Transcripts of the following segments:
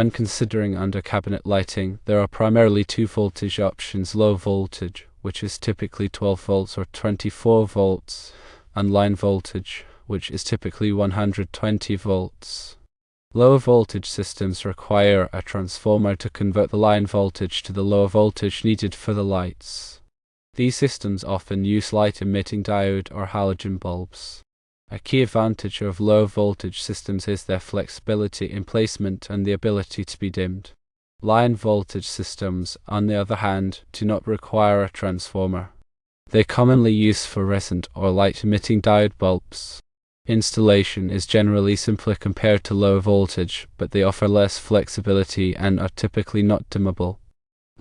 When considering under-cabinet lighting, there are primarily two voltage options: low voltage, which is typically 12 volts or 24 volts, and line voltage, which is typically 120 volts. Low voltage systems require a transformer to convert the line voltage to the lower voltage needed for the lights. These systems often use light-emitting diode or halogen bulbs. A key advantage of low voltage systems is their flexibility in placement and the ability to be dimmed. Line voltage systems, on the other hand, do not require a transformer. They commonly use fluorescent or light-emitting diode bulbs. Installation is generally simpler compared to low voltage, but they offer less flexibility and are typically not dimmable.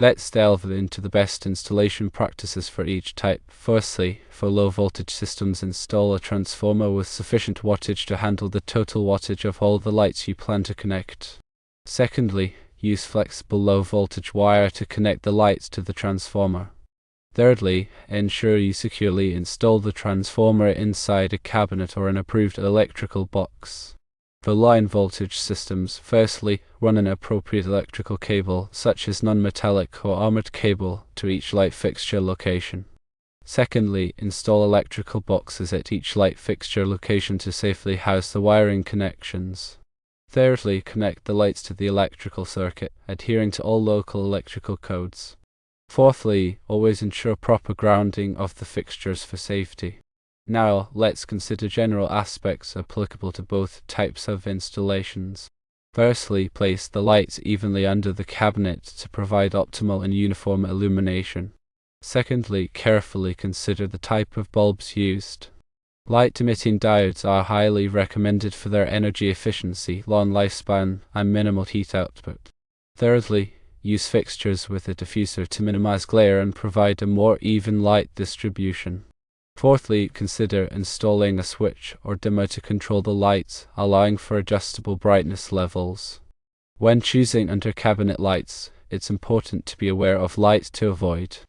Let's delve into the best installation practices for each type. Firstly, for low voltage systems, install a transformer with sufficient wattage to handle the total wattage of all the lights you plan to connect. Secondly, use flexible low voltage wire to connect the lights to the transformer. Thirdly, ensure you securely install the transformer inside a cabinet or an approved electrical box. For line voltage systems, firstly, run an appropriate electrical cable, such as non-metallic or armored cable, to each light fixture location. Secondly, install electrical boxes at each light fixture location to safely house the wiring connections. Thirdly, connect the lights to the electrical circuit, adhering to all local electrical codes. Fourthly, always ensure proper grounding of the fixtures for safety. Now, let's consider general aspects applicable to both types of installations. Firstly, place the lights evenly under the cabinet to provide optimal and uniform illumination. Secondly, carefully consider the type of bulbs used. Light-emitting diodes are highly recommended for their energy efficiency, long lifespan, and minimal heat output. Thirdly, use fixtures with a diffuser to minimize glare and provide a more even light distribution. Fourthly, consider installing a switch or dimmer to control the lights, allowing for adjustable brightness levels. When choosing under-cabinet lights, it's important to be aware of lights to avoid.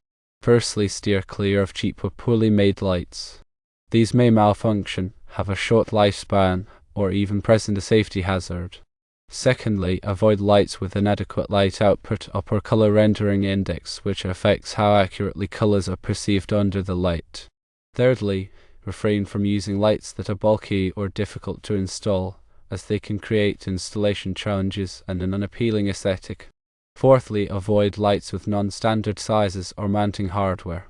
Firstly, steer clear of cheap or poorly made lights. These may malfunction, have a short lifespan, or even present a safety hazard. Secondly, avoid lights with inadequate light output or poor color rendering index, which affects how accurately colors are perceived under the light. Thirdly, refrain from using lights that are bulky or difficult to install, as they can create installation challenges and an unappealing aesthetic. Fourthly, avoid lights with non-standard sizes or mounting hardware.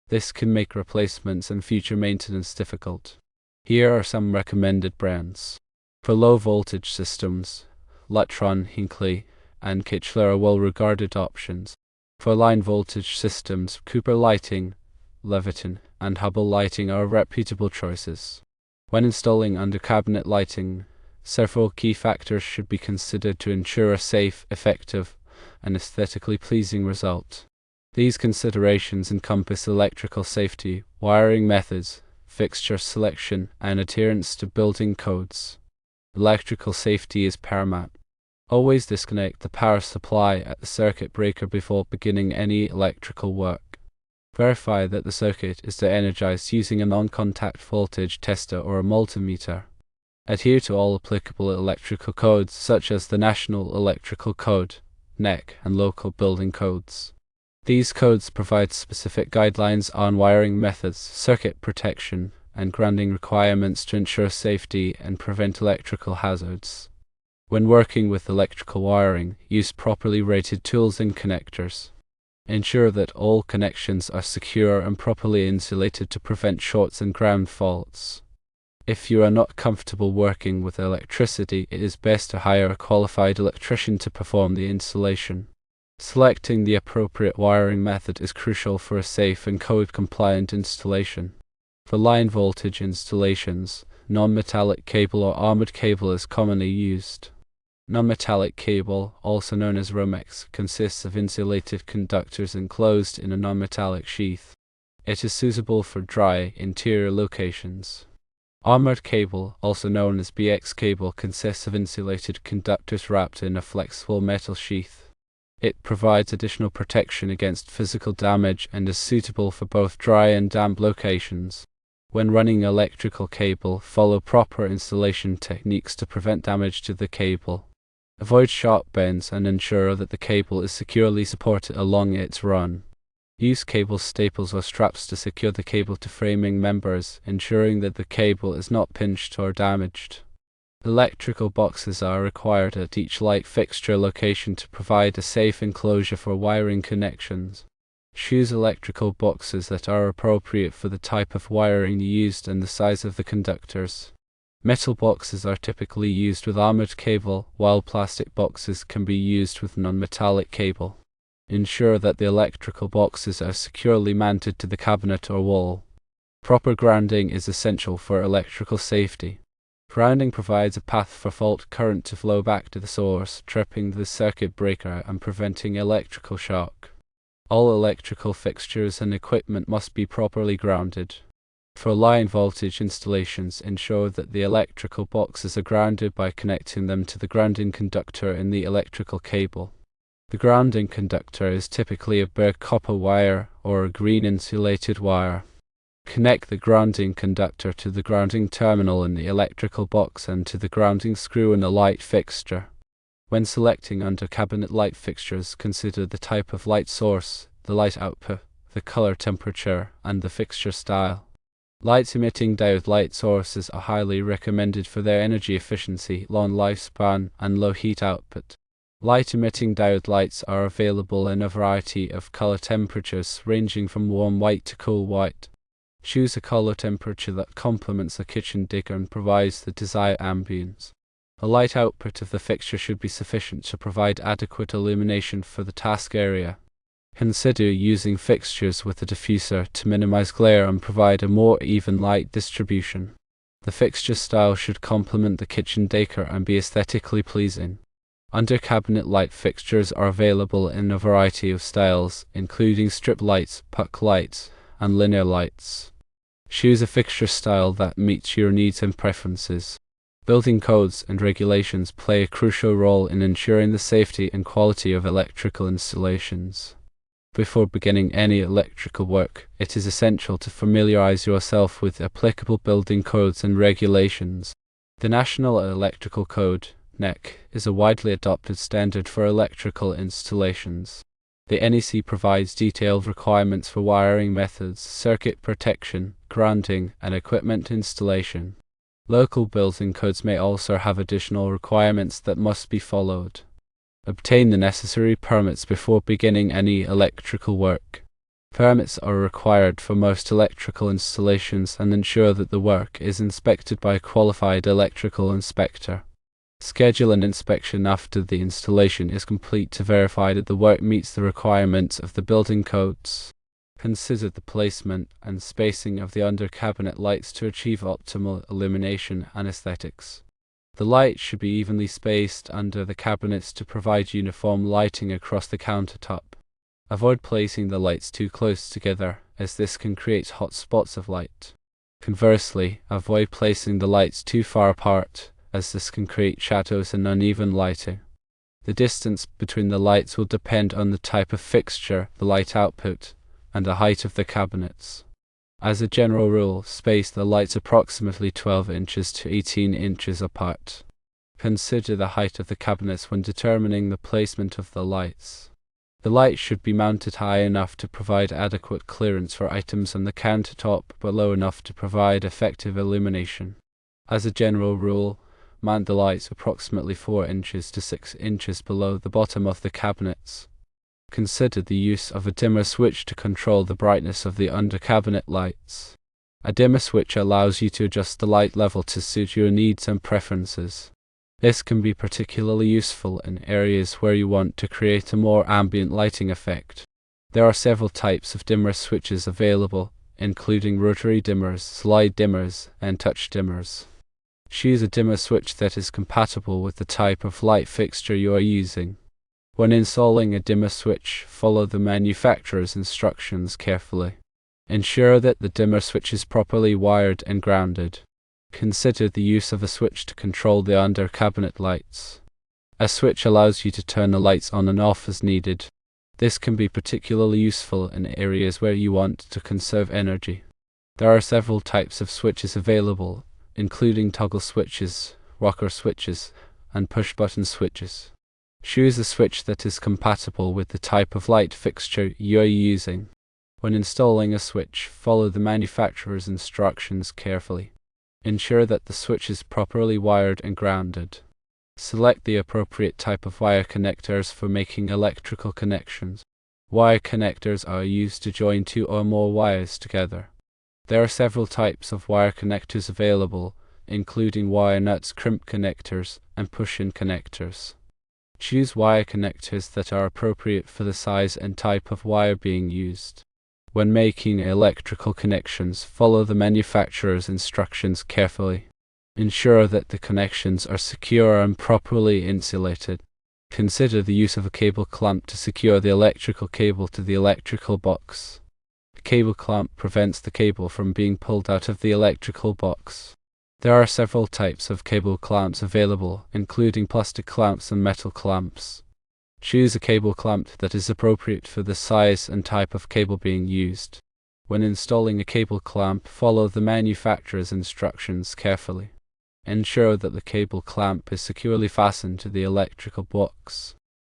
This can make replacements and future maintenance difficult. Here are some recommended brands. For low voltage systems, Lutron, Hinkley, and Kichler are well-regarded options. For line voltage systems, Cooper Lighting, Leviton, and Hubble Lighting are reputable choices. When installing under-cabinet lighting, several key factors should be considered to ensure a safe, effective, and aesthetically pleasing result. These considerations encompass electrical safety, wiring methods, fixture selection, and adherence to building codes. Electrical safety is paramount. Always disconnect the power supply at the circuit breaker before beginning any electrical work. Verify that the circuit is de-energized using a non-contact voltage tester or a multimeter. Adhere to all applicable electrical codes such as the National Electrical Code, NEC, and local building codes. These codes provide specific guidelines on wiring methods, circuit protection, and grounding requirements to ensure safety and prevent electrical hazards. When working with electrical wiring, use properly rated tools and connectors. Ensure that all connections are secure and properly insulated to prevent shorts and ground faults. If you are not comfortable working with electricity, it is best to hire a qualified electrician to perform the installation. Selecting the appropriate wiring method is crucial for a safe and code-compliant installation. For line voltage installations, non-metallic cable or armored cable is commonly used. Non-metallic cable, also known as Romex, consists of insulated conductors enclosed in a non-metallic sheath. It is suitable for dry, interior locations. Armored cable, also known as BX cable, consists of insulated conductors wrapped in a flexible metal sheath. It provides additional protection against physical damage and is suitable for both dry and damp locations. When running electrical cable, follow proper installation techniques to prevent damage to the cable. Avoid sharp bends and ensure that the cable is securely supported along its run. Use cable staples or straps to secure the cable to framing members, ensuring that the cable is not pinched or damaged. Electrical boxes are required at each light fixture location to provide a safe enclosure for wiring connections. Choose electrical boxes that are appropriate for the type of wiring used and the size of the conductors. Metal boxes are typically used with armored cable, while plastic boxes can be used with non-metallic cable. Ensure that the electrical boxes are securely mounted to the cabinet or wall. Proper grounding is essential for electrical safety. Grounding provides a path for fault current to flow back to the source, tripping the circuit breaker and preventing electrical shock. All electrical fixtures and equipment must be properly grounded. For line voltage installations, ensure that the electrical boxes are grounded by connecting them to the grounding conductor in the electrical cable. The grounding conductor is typically a bare copper wire or a green insulated wire. Connect the grounding conductor to the grounding terminal in the electrical box and to the grounding screw in the light fixture. When selecting under-cabinet light fixtures, consider the type of light source, the light output, the color temperature, and the fixture style. Light-emitting diode light sources are highly recommended for their energy efficiency, long lifespan, and low heat output. Light-emitting diode lights are available in a variety of color temperatures, ranging from warm white to cool white. Choose a color temperature that complements the kitchen digger and provides the desired ambience. The light output of the fixture should be sufficient to provide adequate illumination for the task area. Consider using fixtures with a diffuser to minimize glare and provide a more even light distribution. The fixture style should complement the kitchen decor and be aesthetically pleasing. Under-cabinet light fixtures are available in a variety of styles, including strip lights, puck lights, and linear lights. Choose a fixture style that meets your needs and preferences. Building codes and regulations play a crucial role in ensuring the safety and quality of electrical installations. Before beginning any electrical work, it is essential to familiarize yourself with applicable building codes and regulations. The National Electrical Code (NEC) is a widely adopted standard for electrical installations. The NEC provides detailed requirements for wiring methods, circuit protection, grounding, and equipment installation. Local building codes may also have additional requirements that must be followed. Obtain the necessary permits before beginning any electrical work. Permits are required for most electrical installations and ensure that the work is inspected by a qualified electrical inspector. Schedule an inspection after the installation is complete to verify that the work meets the requirements of the building codes. Consider the placement and spacing of the under-cabinet lights to achieve optimal illumination and aesthetics. The lights should be evenly spaced under the cabinets to provide uniform lighting across the countertop. Avoid placing the lights too close together, as this can create hot spots of light. Conversely, avoid placing the lights too far apart, as this can create shadows and uneven lighting. The distance between the lights will depend on the type of fixture, the light output, and the height of the cabinets. As a general rule, space the lights approximately 12 inches to 18 inches apart. Consider the height of the cabinets when determining the placement of the lights. The lights should be mounted high enough to provide adequate clearance for items on the countertop, but low enough to provide effective illumination. As a general rule, mount the lights approximately 4 inches to 6 inches below the bottom of the cabinets. Consider the use of a dimmer switch to control the brightness of the under-cabinet lights. A dimmer switch allows you to adjust the light level to suit your needs and preferences. This can be particularly useful in areas where you want to create a more ambient lighting effect. There are several types of dimmer switches available, including rotary dimmers, slide dimmers, and touch dimmers. Choose a dimmer switch that is compatible with the type of light fixture you are using. When installing a dimmer switch, follow the manufacturer's instructions carefully. Ensure that the dimmer switch is properly wired and grounded. Consider the use of a switch to control the under-cabinet lights. A switch allows you to turn the lights on and off as needed. This can be particularly useful in areas where you want to conserve energy. There are several types of switches available, including toggle switches, rocker switches, and push-button switches. Choose a switch that is compatible with the type of light fixture you are using. When installing a switch, follow the manufacturer's instructions carefully. Ensure that the switch is properly wired and grounded. Select the appropriate type of wire connectors for making electrical connections. Wire connectors are used to join two or more wires together. There are several types of wire connectors available, including wire nuts, crimp connectors, and push-in connectors. Choose wire connectors that are appropriate for the size and type of wire being used. When making electrical connections, follow the manufacturer's instructions carefully. Ensure that the connections are secure and properly insulated. Consider the use of a cable clamp to secure the electrical cable to the electrical box. A cable clamp prevents the cable from being pulled out of the electrical box. There are several types of cable clamps available, including plastic clamps and metal clamps. Choose a cable clamp that is appropriate for the size and type of cable being used. When installing a cable clamp, follow the manufacturer's instructions carefully. Ensure that the cable clamp is securely fastened to the electrical box.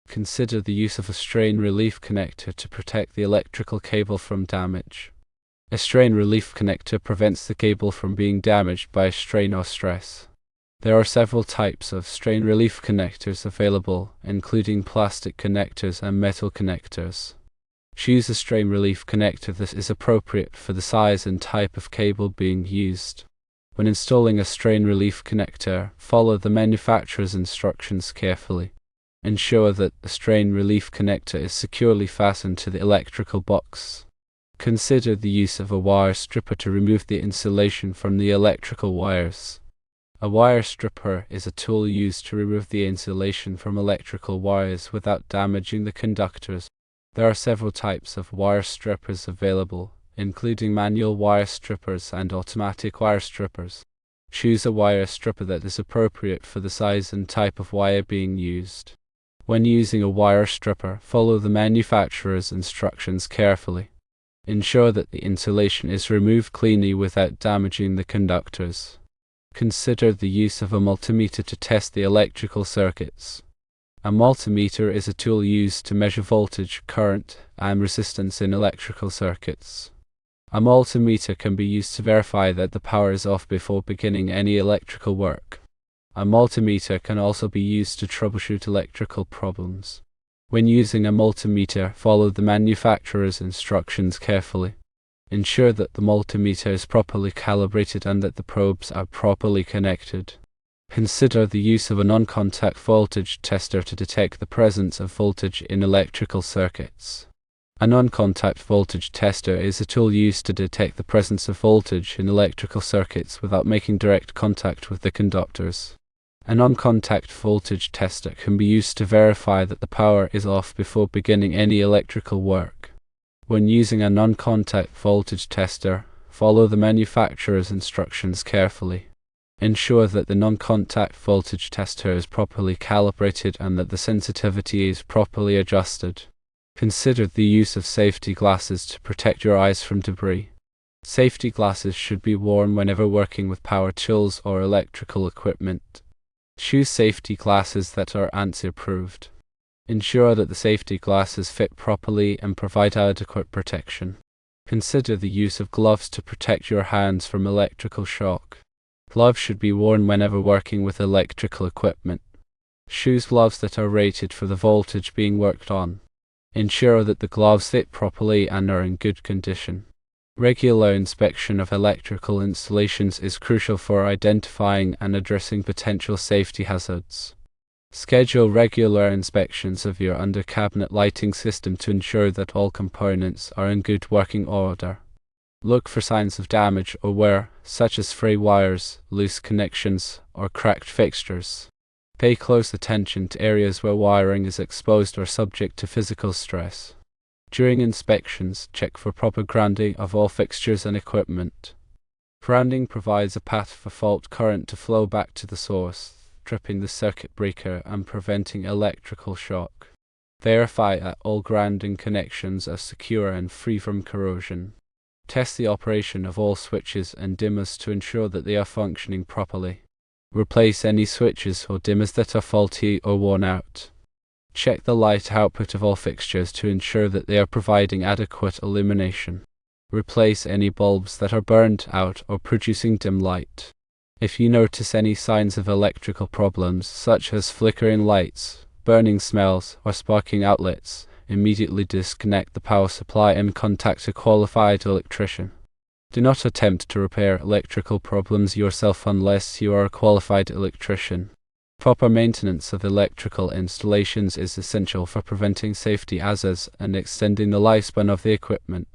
Consider the use of a strain relief connector to protect the electrical cable from damage. A strain relief connector prevents the cable from being damaged by strain or stress. There are several types of strain relief connectors available, including plastic connectors and metal connectors. Choose a strain relief connector that is appropriate for the size and type of cable being used. When installing a strain relief connector, follow the manufacturer's instructions carefully. Ensure that the strain relief connector is securely fastened to the electrical box. Consider the use of a wire stripper to remove the insulation from the electrical wires. A wire stripper is a tool used to remove the insulation from electrical wires without damaging the conductors. There are several types of wire strippers available, including manual wire strippers and automatic wire strippers. Choose a wire stripper that is appropriate for the size and type of wire being used. When using a wire stripper, follow the manufacturer's instructions carefully. Ensure that the insulation is removed cleanly without damaging the conductors. Consider the use of a multimeter to test the electrical circuits. A multimeter is a tool used to measure voltage, current, and resistance in electrical circuits. A multimeter can be used to verify that the power is off before beginning any electrical work. A multimeter can also be used to troubleshoot electrical problems. When using a multimeter, follow the manufacturer's instructions carefully. Ensure that the multimeter is properly calibrated and that the probes are properly connected. Consider the use of a non-contact voltage tester to detect the presence of voltage in electrical circuits. A non-contact voltage tester is a tool used to detect the presence of voltage in electrical circuits without making direct contact with the conductors. A non-contact voltage tester can be used to verify that the power is off before beginning any electrical work. When using a non-contact voltage tester, follow the manufacturer's instructions carefully. Ensure that the non-contact voltage tester is properly calibrated and that the sensitivity is properly adjusted. Consider the use of safety glasses to protect your eyes from debris. Safety glasses should be worn whenever working with power tools or electrical equipment. Choose safety glasses that are ANSI approved. Ensure that the safety glasses fit properly and provide adequate protection. Consider the use of gloves to protect your hands from electrical shock. Gloves should be worn whenever working with electrical equipment. Choose gloves that are rated for the voltage being worked on. Ensure that the gloves fit properly and are in good condition. Regular inspection of electrical installations is crucial for identifying and addressing potential safety hazards. Schedule regular inspections of your under-cabinet lighting system to ensure that all components are in good working order. Look for signs of damage or wear, such as fray wires, loose connections, or cracked fixtures. Pay close attention to areas where wiring is exposed or subject to physical stress. During inspections, check for proper grounding of all fixtures and equipment. Grounding provides a path for fault current to flow back to the source, tripping the circuit breaker and preventing electrical shock. Verify that all grounding connections are secure and free from corrosion. Test the operation of all switches and dimmers to ensure that they are functioning properly. Replace any switches or dimmers that are faulty or worn out. Check the light output of all fixtures to ensure that they are providing adequate illumination. Replace any bulbs that are burned out or producing dim light. If you notice any signs of electrical problems, such as flickering lights, burning smells, or sparking outlets, immediately disconnect the power supply and contact a qualified electrician. Do not attempt to repair electrical problems yourself unless you are a qualified electrician. Proper maintenance of electrical installations is essential for preventing safety hazards and extending the lifespan of the equipment.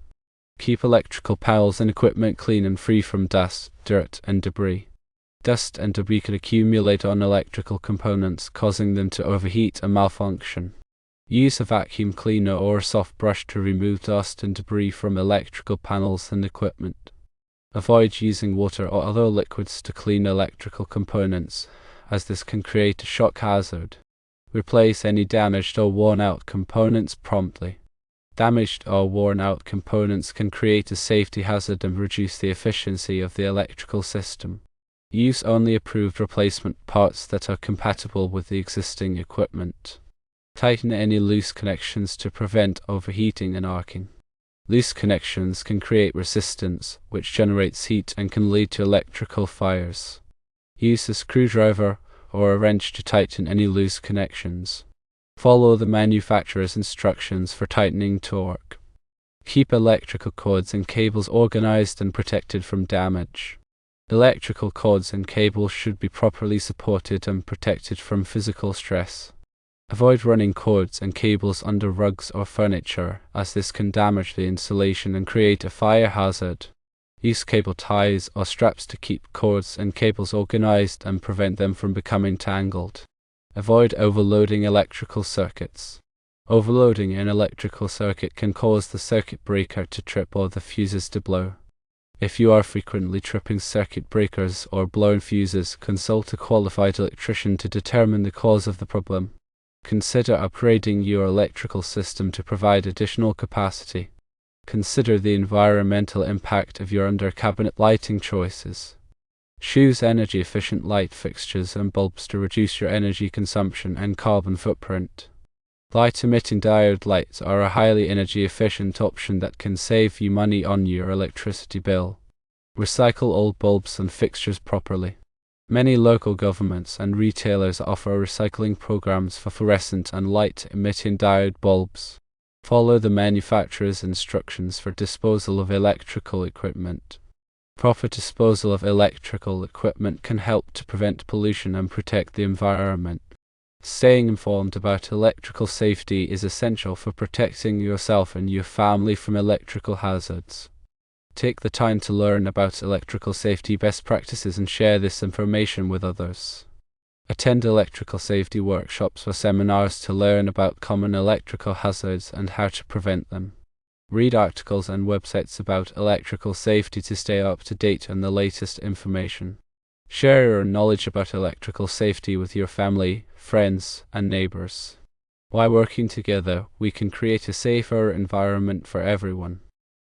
Keep electrical panels and equipment clean and free from dust, dirt, and debris. Dust and debris can accumulate on electrical components, causing them to overheat and malfunction. Use a vacuum cleaner or a soft brush to remove dust and debris from electrical panels and equipment. Avoid using water or other liquids to clean electrical components, as this can create a shock hazard. Replace any damaged or worn-out components promptly. Damaged or worn-out components can create a safety hazard and reduce the efficiency of the electrical system. Use only approved replacement parts that are compatible with the existing equipment. Tighten any loose connections to prevent overheating and arcing. Loose connections can create resistance, which generates heat and can lead to electrical fires. Use a screwdriver or a wrench to tighten any loose connections. Follow the manufacturer's instructions for tightening torque. Keep electrical cords and cables organized and protected from damage. Electrical cords and cables should be properly supported and protected from physical stress. Avoid running cords and cables under rugs or furniture, as this can damage the insulation and create a fire hazard. Use cable ties or straps to keep cords and cables organized and prevent them from becoming tangled. Avoid overloading electrical circuits. Overloading an electrical circuit can cause the circuit breaker to trip or the fuses to blow. If you are frequently tripping circuit breakers or blowing fuses, consult a qualified electrician to determine the cause of the problem. Consider upgrading your electrical system to provide additional capacity. Consider the environmental impact of your under-cabinet lighting choices. Choose energy-efficient light fixtures and bulbs to reduce your energy consumption and carbon footprint. Light-emitting diode lights are a highly energy-efficient option that can save you money on your electricity bill. Recycle old bulbs and fixtures properly. Many local governments and retailers offer recycling programs for fluorescent and light-emitting diode bulbs. Follow the manufacturer's instructions for disposal of electrical equipment. Proper disposal of electrical equipment can help to prevent pollution and protect the environment. Staying informed about electrical safety is essential for protecting yourself and your family from electrical hazards. Take the time to learn about electrical safety best practices and share this information with others. Attend electrical safety workshops or seminars to learn about common electrical hazards and how to prevent them. Read articles and websites about electrical safety to stay up to date on the latest information. Share your knowledge about electrical safety with your family, friends, and neighbors. By working together, we can create a safer environment for everyone.